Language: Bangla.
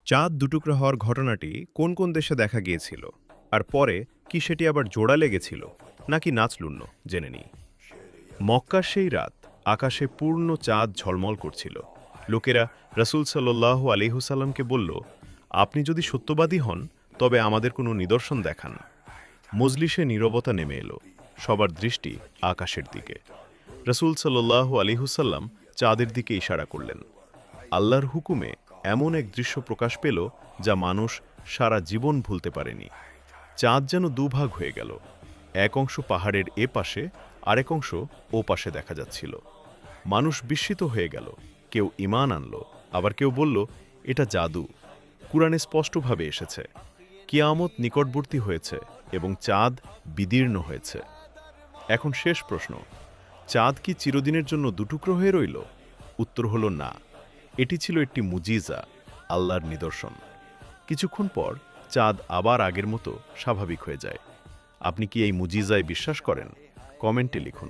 চাঁদ দুটুকরা হওয়ার ঘটনাটি কোন কোন দেশে দেখা গিয়েছিল আর পরে কি সেটি আবার জোড়া লেগেছিল নাকি নাচলুন্য জেনে নিই। মক্কার সেই রাত আকাশে পূর্ণ চাঁদ ঝলমল করছিল। লোকেরা রাসূল সাল্লাল্লাহু আলাইহি ওয়াসাল্লামকে বলল, আপনি যদি সত্যবাদী হন তবে আমাদের কোনো নিদর্শন দেখান। মজলিসে নীরবতা নেমে এলো, সবার দৃষ্টি আকাশের দিকে। রাসূল সাল্লাল্লাহু আলাইহি ওয়াসাল্লাম চাঁদের দিকে ইশারা করলেন। আল্লাহর হুকুমে এমন এক দৃশ্য প্রকাশ পেল যা মানুষ সারা জীবন ভুলতে পারেনি। চাঁদ যেন দুভাগ হয়ে গেল, এক অংশ পাহাড়ের এ পাশে, আরেক অংশ ও পাশে দেখা যাচ্ছিল। মানুষ বিস্মিত হয়ে গেল, কেউ ঈমান আনল, আবার কেউ বলল এটা জাদু। কুরআনে স্পষ্টভাবে এসেছে, কিয়ামত নিকটবর্তী হয়েছে এবং চাঁদ বিদীর্ণ হয়েছে। এখন শেষ প্রশ্ন, চাঁদ কি চিরদিনের জন্য দুটুকরো হয়ে রইল? উত্তর হল না, এটি ছিল একটি মুজিজা, আল্লাহর নিদর্শন। কিছুক্ষণ পর চাঁদ আবার আগের মতো স্বাভাবিক হয়ে যায়। আপনি কি এই মুজিজায় বিশ্বাস করেন? কমেন্টে লিখুন।